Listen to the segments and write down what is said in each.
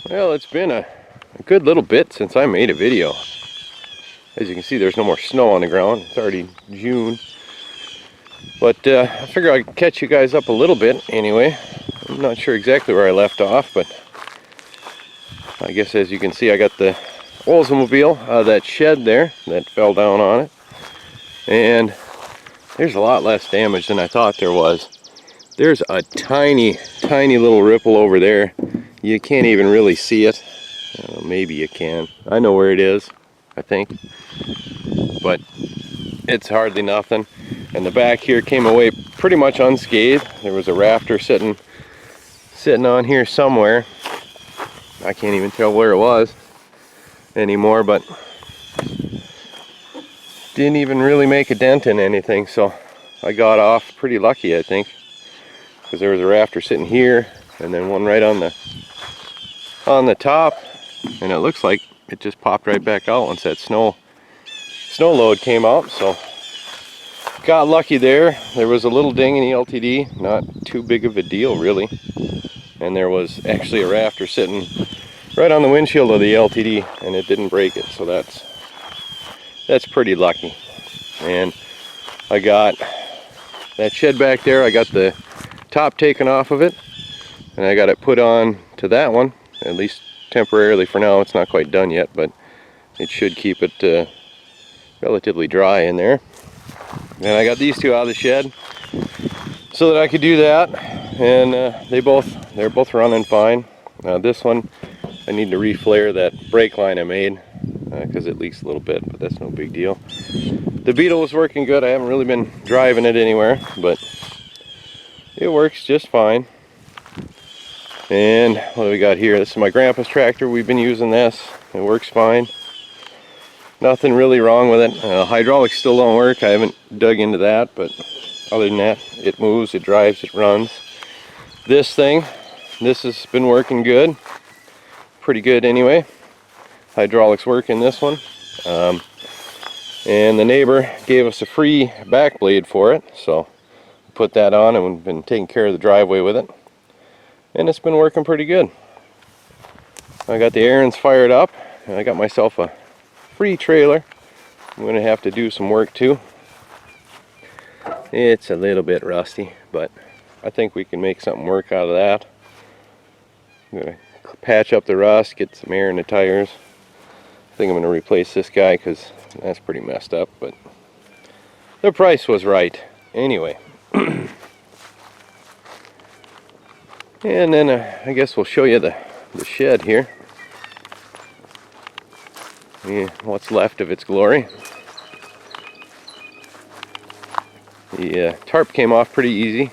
Well, it's been a good little bit since I made a video. As you can see, there's no more snow on the ground. It's already June. But I figure I'd catch you guys up a little bit anyway. I'm not sure exactly where I left off, but I guess as you can see, I got the Oldsmobile out of that shed there that fell down on it. And there's a lot less damage than I thought there was. There's a tiny little ripple over there. You can't even really see it. Maybe you can. I know where it is, I think. But it's hardly nothing. And the back here came away pretty much unscathed. There was a rafter sitting on here somewhere. I can't even tell where it was anymore, but didn't even really make a dent in anything, so I got off pretty lucky, I think, because there was a rafter sitting here and then one right on the top, and it looks like it just popped right back out once that snow load came out. So got lucky there. There was a little ding in the LTD, not too big of a deal really, and there was actually a rafter sitting right on the windshield of the LTD and it didn't break it, so that's pretty lucky. And I got that shed back there, I got the top taken off of it and I got it put on to that one, at least temporarily for now. It's not quite done yet, but it should keep it relatively dry in there. And I got these two out of the shed so that I could do that, and they're both running fine. This one I need to reflare that brake line I made because it leaks a little bit, but that's no big deal. The Beetle was working good. I haven't really been driving it anywhere, but it works just fine. And what do we got here? This is my grandpa's tractor. We've been using this. It works fine. Nothing really wrong with it. Hydraulics still don't work. I haven't dug into that, but other than that, it moves, it drives, it runs. This has been working good. Pretty good anyway. Hydraulics work in this one. And the neighbor gave us a free back blade for it, so put that on and we've been taking care of the driveway with it. And it's been working pretty good. I got the Ariens fired up and I got myself a free trailer. I'm going to have to do some work too. It's a little bit rusty, but I think we can make something work out of that. I'm going to patch up the rust, get some air in the tires. I think I'm going to replace this guy because that's pretty messed up, but the price was right anyway. And then I guess we'll show you the shed here. Yeah, what's left of its glory. The tarp came off pretty easy,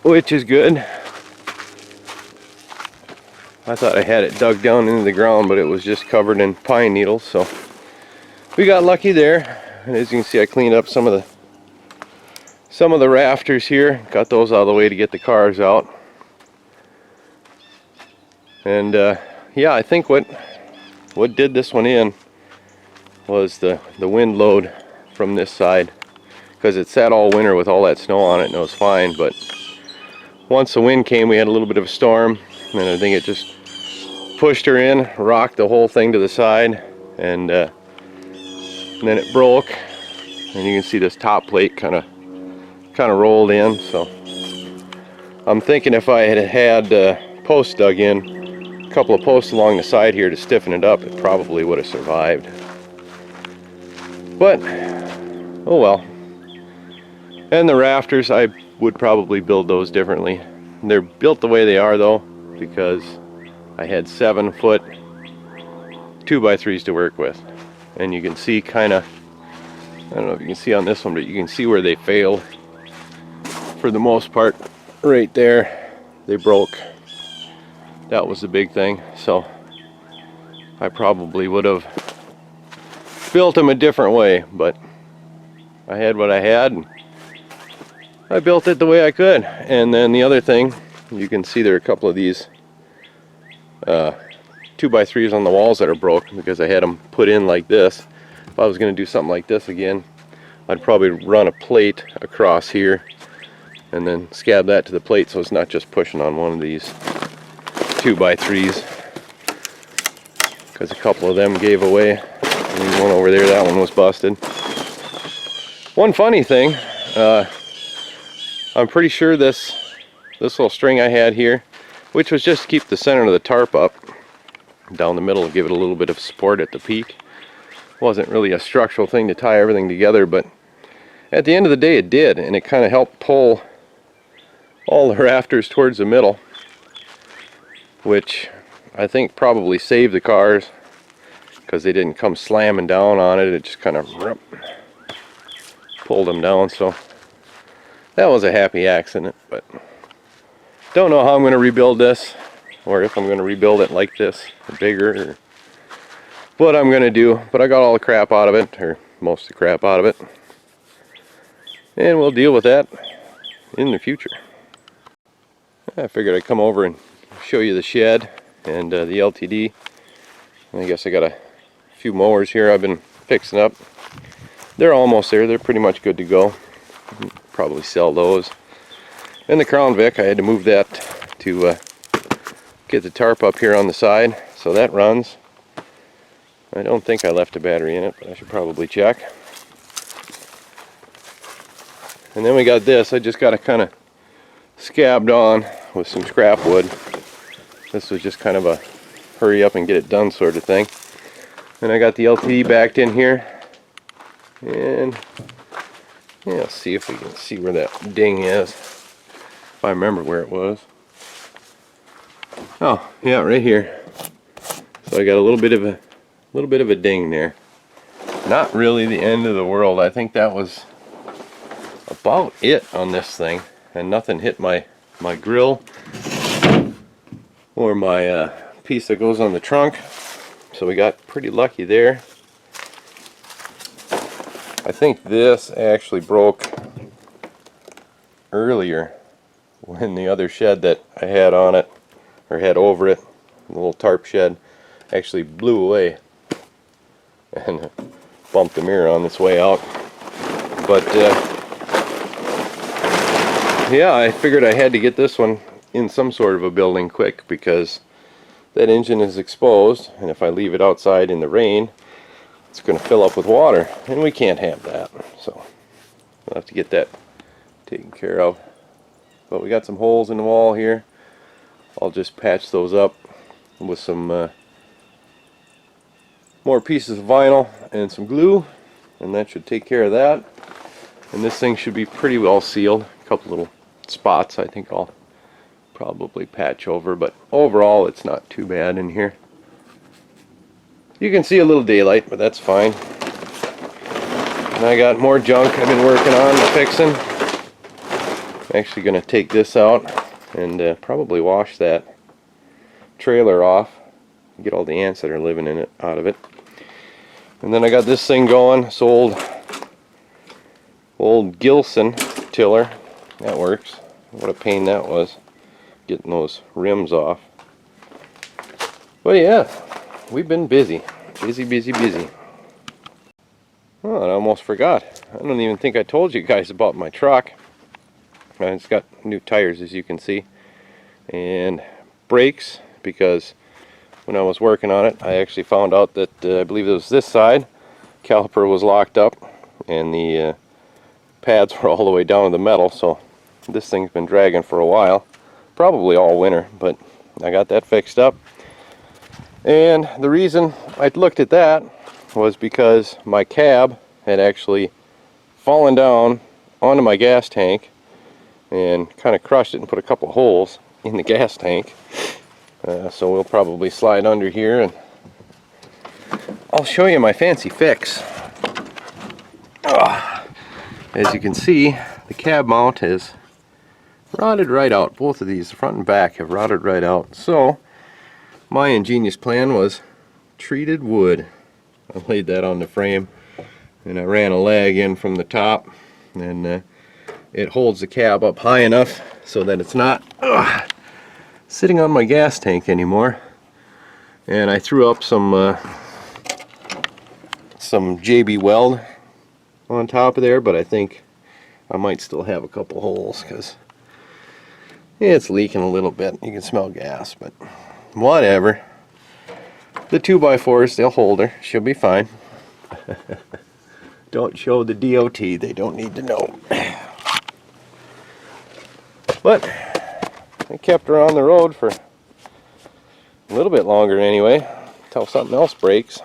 which is good. I thought I had it dug down into the ground, but it was just covered in pine needles, so we got lucky there. And as you can see, I cleaned up some of the rafters here, got those out of the way to get the cars out. And yeah, I think what did this one in was the wind load from this side, because it sat all winter with all that snow on it and it was fine, but once the wind came we had a little bit of a storm and I think it just pushed her in, rocked the whole thing to the side, and then it broke, and you can see this top plate kind of rolled in. So I'm thinking if I had posts dug in, a couple of posts along the side here to stiffen it up, it probably would have survived. But oh well. And the rafters, I would probably build those differently. They're built the way they are though because I had 7-foot 2x3s to work with, and you can see I don't know if you can see on this one, but you can see where they failed for the most part. Right there, they broke. That was the big thing, so I probably would have built them a different way, but I had what I had and I built it the way I could. And then the other thing, you can see there are a couple of these 2x3s on the walls that are broken because I had them put in like this. If I was going to do something like this again, I'd probably run a plate across here and then scab that to the plate so it's not just pushing on one of these. 2x3s, because a couple of them gave away. There's one over there, that one was busted. One funny thing, I'm pretty sure this little string I had here, which was just to keep the center of the tarp up down the middle, give it a little bit of support at the peak. Wasn't really a structural thing to tie everything together, but at the end of the day it did, and it kind of helped pull all the rafters towards the middle, which I think probably saved the cars because they didn't come slamming down on it. It just kind of pulled them down. So that was a happy accident, but don't know how I'm going to rebuild this, or if I'm going to rebuild it like this, or bigger, or what I'm going to do. But I got all the crap out of it, or most of the crap out of it, and we'll deal with that in the future. I figured I'd come over and show you the shed and the LTD. I guess I got a few mowers here I've been fixing up. They're almost there. They're pretty much good to go. Probably sell those. And the Crown Vic, I had to move that to get the tarp up here on the side, so that runs. I don't think I left a battery in it, but I should probably check. And then we got this. I just got to kind of scabbed on with some scrap wood. This was just kind of a hurry up and get it done sort of thing. And I got the LTD backed in here, and yeah, let's see if we can see where that ding is, if I remember where it was. Oh yeah, right here. So I got a little bit of a ding there. Not really the end of the world. I think that was about it on this thing, and nothing hit my grill or my piece that goes on the trunk, so we got pretty lucky there. I think this actually broke earlier when the other shed that I had on it, or had over it, the little tarp shed, actually blew away and bumped the mirror on its way out. But yeah, I figured I had to get this one in some sort of a building quick, because that engine is exposed, and if I leave it outside in the rain, it's going to fill up with water, and we can't have that. So we'll have to get that taken care of. But we got some holes in the wall here. I'll just patch those up with some more pieces of vinyl and some glue, and that should take care of that. And this thing should be pretty well sealed. A couple little spots I think I'll probably patch over, but overall it's not too bad in here. You can see a little daylight, but that's fine. And I got more junk I've been working on fixing. I'm actually going to take this out and probably wash that trailer off, get all the ants that are living in it out of it. And then I got this thing going, this old Gilson tiller. That works. What a pain that was, getting those rims off. But yeah, we've been busy. Busy. Oh, I almost forgot. I don't even think I told you guys about my truck. It's got new tires, as you can see, and brakes, because when I was working on it I actually found out that I believe it was this side caliper was locked up, and the pads were all the way down to the metal, so this thing's been dragging for a while, probably all winter, but I got that fixed up. And the reason I looked at that was because my cab had actually fallen down onto my gas tank and kind of crushed it and put a couple holes in the gas tank. So we'll probably slide under here and I'll show you my fancy fix. As you can see, the cab mount has rotted right out. Both of these, the front and back, have rotted right out. So my ingenious plan was treated wood. I laid that on the frame and I ran a lag in from the top, and it holds the cab up high enough so that it's not sitting on my gas tank anymore. And I threw up some JB Weld on top of there, but I think I might still have a couple holes because It's leaking a little bit. You can smell gas, but whatever. The 2x4s, they'll hold her. She'll be fine. Don't show the DOT. They don't need to know. But I kept her on the road for a little bit longer anyway, until something else breaks.